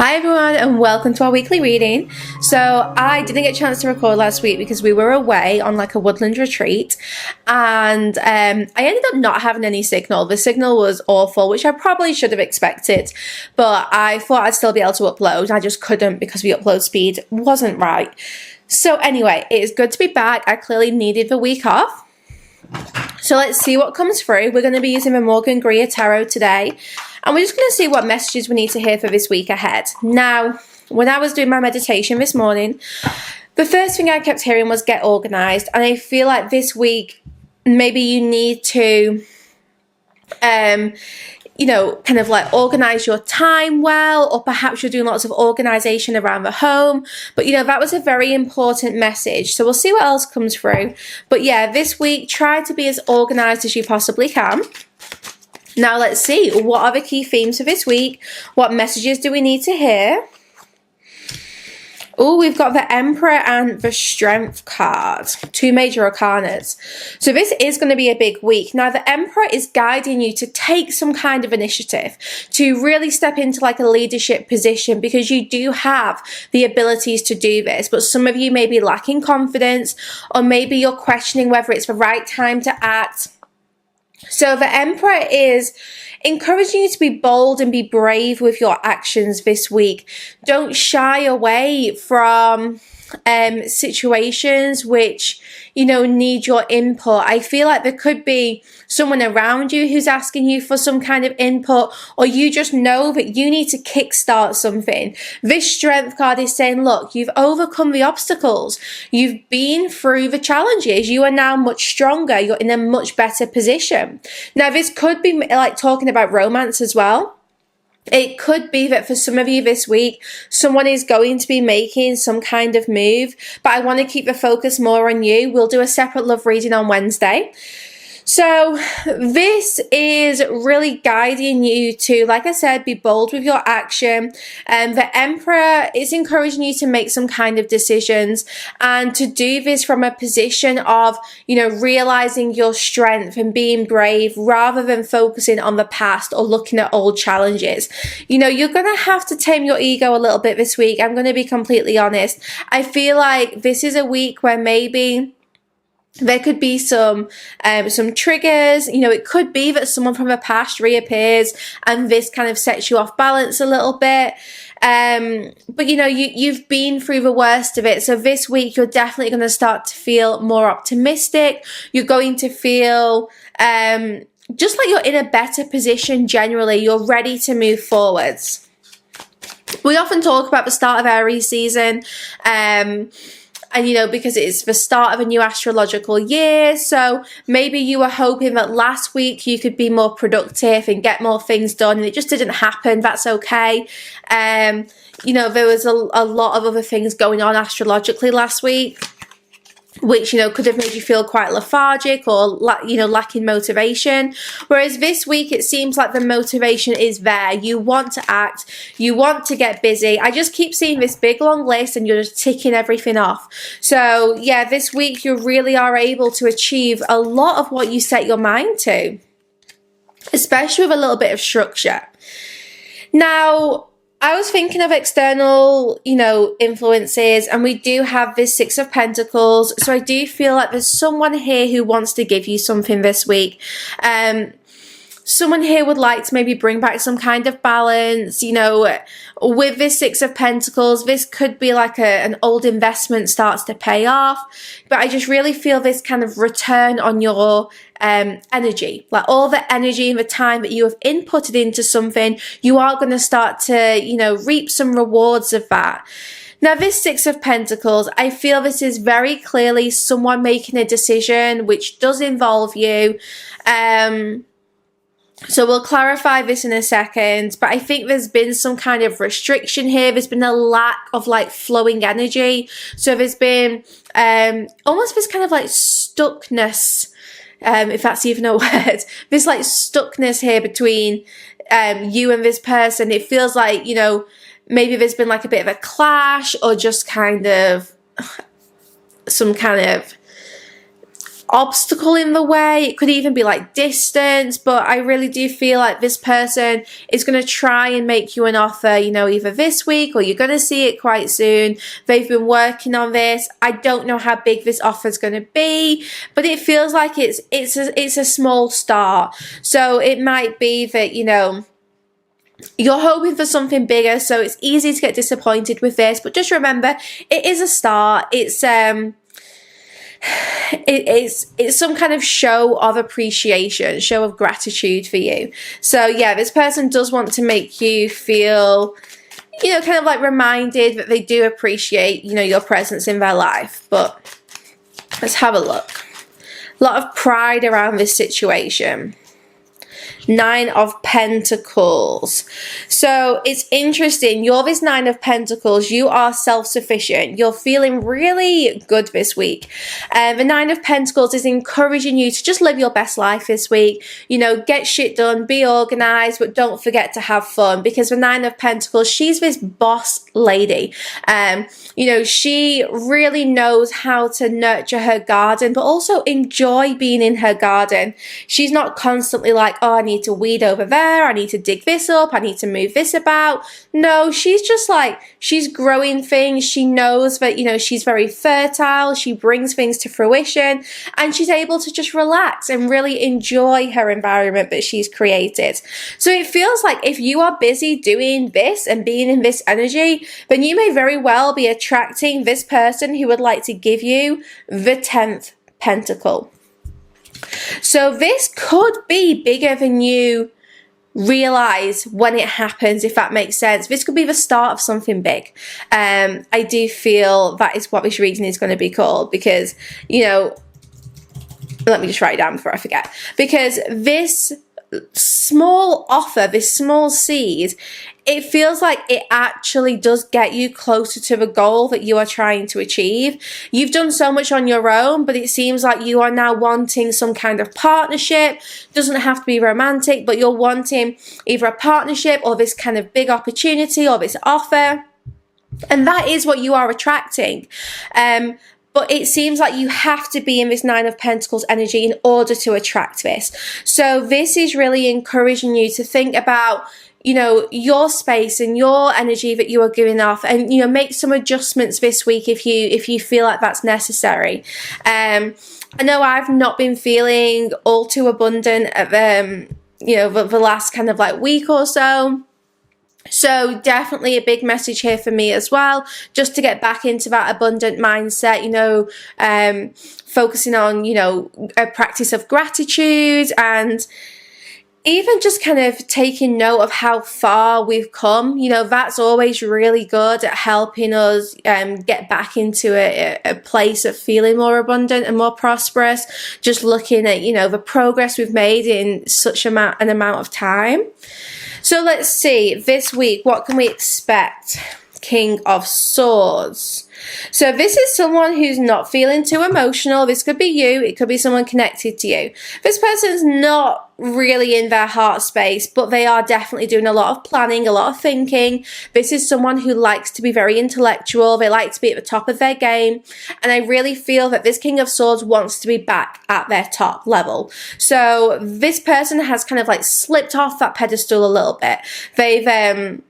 Hi everyone and welcome to our weekly reading. So I didn't get a chance to record last week because we were away on like a woodland retreat and I ended up not having any signal. The signal was awful, which I probably should have expected, but I thought I'd still be able to upload. I just couldn't because the upload speed wasn't right. So anyway, it is good to be back. I clearly needed the week off. So let's see what comes through. We're going to be using the Morgan Greer Tarot today. And we're just going to see what messages we need to hear for this week ahead. Now, when I was doing my meditation this morning, the first thing I kept hearing was get organized. And I feel like this week, maybe you need to, kind of like organize your time well, or perhaps you're doing lots of organization around the home. But, that was a very important message. So we'll see what else comes through. But yeah, this week, try to be as organized as you possibly can. Now let's see, what are the key themes for this week? What messages do we need to hear? Oh, we've got the Emperor and the Strength card, two major arcanas. So this is going to be a big week. Now the Emperor is guiding you to take some kind of initiative, to really step into like a leadership position, because you do have the abilities to do this, but some of you may be lacking confidence, or maybe you're questioning whether it's the right time to act. So the Emperor is encouraging you to be bold and be brave with your actions this week. Don't shy away from situations which, need your input. I feel like there could be someone around you who's asking you for some kind of input, or you just know that you need to kickstart something. This Strength card is saying, look, you've overcome the obstacles. You've been through the challenges. You are now much stronger. You're in a much better position. Now, this could be like talking about romance as well. It could be that for some of you this week, someone is going to be making some kind of move, but I want to keep the focus more on you. We'll do a separate love reading on Wednesday. So this is really guiding you to, like I said, be bold with your action. And the Emperor is encouraging you to make some kind of decisions, and to do this from a position of, realizing your strength and being brave, rather than focusing on the past or looking at old challenges. You're going to have to tame your ego a little bit this week. I'm going to be completely honest. I feel like this is a week where maybe there could be some triggers. It could be that someone from the past reappears and this kind of sets you off balance a little bit. But you've been through the worst of it. So this week you're definitely going to start to feel more optimistic. You're going to feel just like you're in a better position generally. You're ready to move forwards. We often talk about the start of Aries season. And, because it's the start of a new astrological year. So maybe you were hoping that last week you could be more productive and get more things done, and it just didn't happen. That's okay. There was a lot of other things going on astrologically last week, which, could have made you feel quite lethargic or, lacking motivation. Whereas this week, it seems like the motivation is there. You want to act. You want to get busy. I just keep seeing this big, long list and you're just ticking everything off. So, yeah, this week, you really are able to achieve a lot of what you set your mind to, especially with a little bit of structure. Now, I was thinking of external, influences, and we do have this Six of Pentacles. So I do feel like there's someone here who wants to give you something this week. Someone here would like to maybe bring back some kind of balance, with this Six of Pentacles. This could be like an old investment starts to pay off, but I just really feel this kind of return on your energy, like all the energy and the time that you have inputted into something, you are going to start to, reap some rewards of that. Now, this Six of Pentacles, I feel this is very clearly someone making a decision which does involve you. So we'll clarify this in a second, but I think there's been some kind of restriction here. There's been a lack of like flowing energy. So there's been almost this kind of like stuckness, if that's even a word, this like stuckness here between you and this person. It feels like, maybe there's been like a bit of a clash, or just kind of some kind of obstacle in the way. It could even be like distance, but I really do feel like this person is going to try and make you an offer, you know, either this week or you're going to see it quite soon. They've been working on this. I don't know how big this offer is going to be, but it feels like it's a small start. So it might be that, you know, you're hoping for something bigger, so it's easy to get disappointed with this, but just remember, it is a start. It's some kind of show of appreciation, show of gratitude for you. So yeah, this person does want to make you feel, you know, kind of like reminded that they do appreciate, you know, your presence in their life. But let's have a look. A lot of pride around this situation. 9 of Pentacles. So it's interesting. You're this 9 of Pentacles. You are self-sufficient. You're feeling really good this week. The 9 of Pentacles is encouraging you to just live your best life this week. You know, get shit done, be organized, but don't forget to have fun, because the 9 of Pentacles, she's this boss lady. You know, she really knows how to nurture her garden, but also enjoy being in her garden. She's not constantly like, oh, I need to weed over there, I need to dig this up, I need to move this about. No, she's just like, she's growing things. She knows that, you know, she's very fertile, she brings things to fruition, and she's able to just relax and really enjoy her environment that she's created. So it feels like if you are busy doing this and being in this energy, then you may very well be attracting this person who would like to give you the 10th Pentacle. So this could be bigger than you realize when it happens, if that makes sense. This could be the start of something big. I do feel that is what this reading is going to be called, because, you know, let me just write it down before I forget, because this small offer, this small seed, it feels like it actually does get you closer to the goal that you are trying to achieve. You've done so much on your own, but it seems like you are now wanting some kind of partnership. Doesn't have to be romantic, but you're wanting either a partnership or this kind of big opportunity or this offer. And that is what you are attracting. But it seems like you have to be in this 9 of Pentacles energy in order to attract this. So this is really encouraging you to think about, you know, your space and your energy that you are giving off, and, you know, make some adjustments this week if you feel like that's necessary. I know I've not been feeling all too abundant you know, the last kind of like week or so. So definitely a big message here for me as well, just to get back into that abundant mindset, you know, focusing on, you know, a practice of gratitude, and even just kind of taking note of how far we've come. You know, that's always really good at helping us get back into a place of feeling more abundant and more prosperous. Just looking at, you know, the progress we've made in such an amount of time. So let's see, this week, what can we expect? King of Swords. So this is someone who's not feeling too emotional. This could be you. It could be someone connected to you. This person's not really in their heart space, but they are definitely doing a lot of planning, a lot of thinking. This is someone who likes to be very intellectual. They like to be at the top of their game. And I really feel that this King of Swords wants to be back at their top level. So this person has kind of like slipped off that pedestal a little bit. They've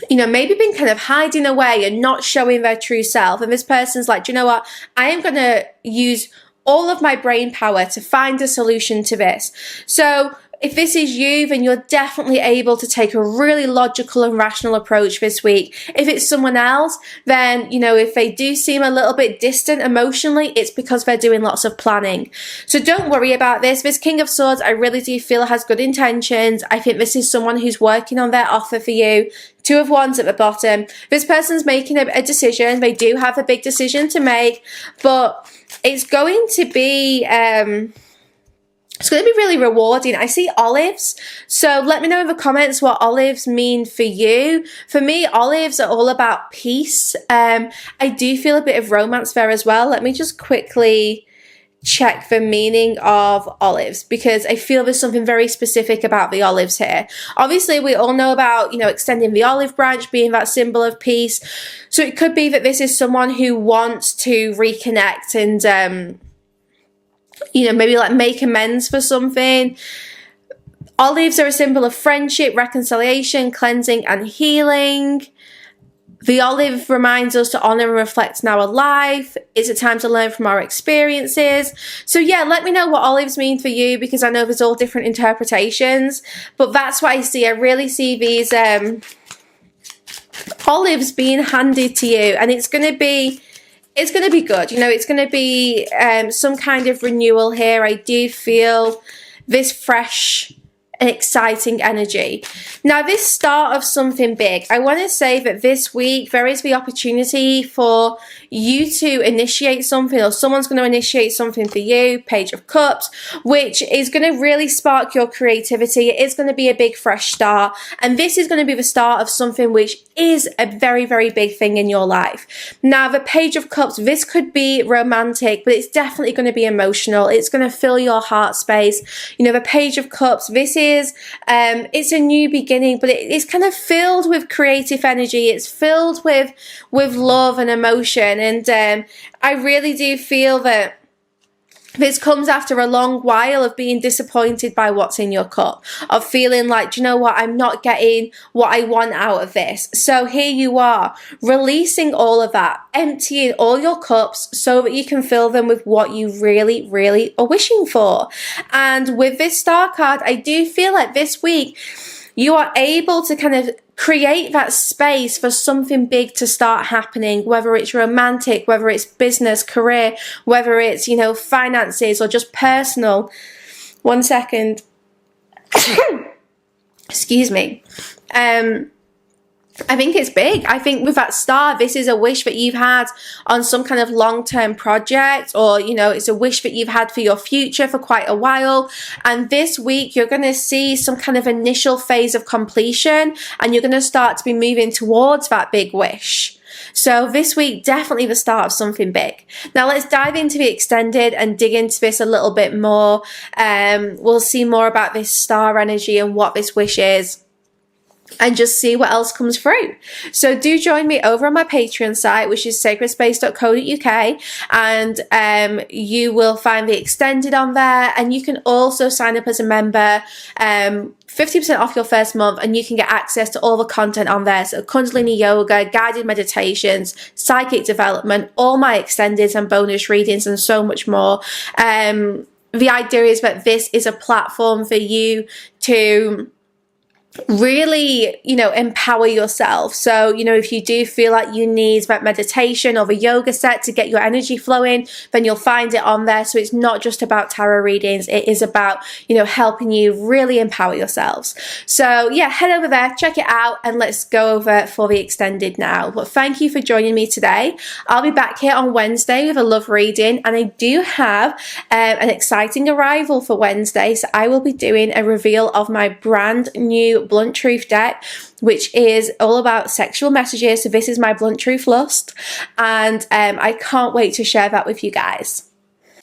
you know, maybe been kind of hiding away and not showing their true self. And this person's like, do you know what? I am going to use all of my brain power to find a solution to this. So if this is you, then you're definitely able to take a really logical and rational approach this week. If it's someone else, then, you know, if they do seem a little bit distant emotionally, it's because they're doing lots of planning. So don't worry about this. This King of Swords, I really do feel has good intentions. I think this is someone who's working on their offer for you. 2 of Wands at the bottom. This person's making a decision. They do have a big decision to make, but it's going to be it's going to be really rewarding. I see olives. So let me know in the comments what olives mean for you. For me, olives are all about peace. I do feel a bit of romance there as well. Let me just quickly check the meaning of olives, because I feel there's something very specific about the olives here. Obviously, we all know about, you know, extending the olive branch being that symbol of peace. So it could be that this is someone who wants to reconnect and you know, maybe like make amends for something. Olives are a symbol of friendship, reconciliation, cleansing, and healing. The olive reminds us to honor and reflect in our life. It's a time to learn from our experiences. So yeah, let me know what olives mean for you, because I know there's all different interpretations, but that's what I see. I really see these olives being handed to you, and it's going to be good. You know, it's going to be some kind of renewal here. I do feel this fresh, exciting energy. Now, this start of something big, I want to say that this week there is the opportunity for you to initiate something, or someone's going to initiate something for you. Page of Cups, which is going to really spark your creativity. It is going to be a big fresh start, and this is going to be the start of something which is a very, very big thing in your life. Now, the Page of Cups, this could be romantic, but it's definitely going to be emotional. It's going to fill your heart space. You know, the Page of Cups, this is it's a new beginning, but it's kind of filled with creative energy. It's filled with love and emotion, and I really do feel that this comes after a long while of being disappointed by what's in your cup, of feeling like, do you know what, I'm not getting what I want out of this. So here you are, releasing all of that, emptying all your cups so that you can fill them with what you really, really are wishing for. And with this star card, I do feel like this week you are able to kind of create that space for something big to start happening, whether it's romantic, whether it's business, career, whether it's, you know, finances or just personal. One second. Excuse me. I think it's big. I think with that star, this is a wish that you've had on some kind of long-term project, or, you know, it's a wish that you've had for your future for quite a while. And this week, you're going to see some kind of initial phase of completion, and you're going to start to be moving towards that big wish. So this week, definitely the start of something big. Now let's dive into the extended and dig into this a little bit more. We'll see more about this star energy and what this wish is, and just see what else comes through. So do join me over on my Patreon site, which is sacredspace.co.uk, and you will find the extended on there, and you can also sign up as a member, 50% off your first month, and you can get access to all the content on there. So Kundalini yoga, guided meditations, psychic development, all my extendeds and bonus readings, and so much more. The idea is that this is a platform for you to really, you know, empower yourself. So, you know, if you do feel like you need that meditation or the yoga set to get your energy flowing, then you'll find it on there. So it's not just about tarot readings. It is about, you know, helping you really empower yourselves. So yeah, head over there, check it out, and let's go over for the extended now. But thank you for joining me today. I'll be back here on Wednesday with a love reading, and I do have an exciting arrival for Wednesday. So I will be doing a reveal of my brand new Blunt Truth deck, which is all about sexual messages. So this is my Blunt Truth Lust, and I can't wait to share that with you guys.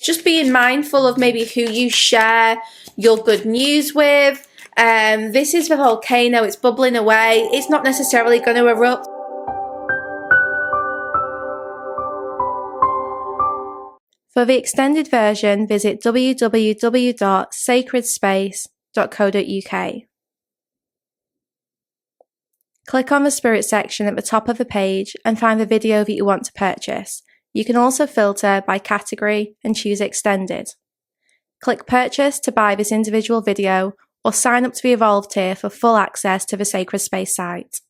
Just being mindful of maybe who you share your good news with. This is the volcano. It's bubbling away. It's not necessarily going to erupt. For the extended version, visit www.sacredspace.co.uk. Click on the Spirit section at the top of the page and find the video that you want to purchase. You can also filter by category and choose Extended. Click Purchase to buy this individual video, or sign up to the Evolve tier for full access to the Sacred Space site.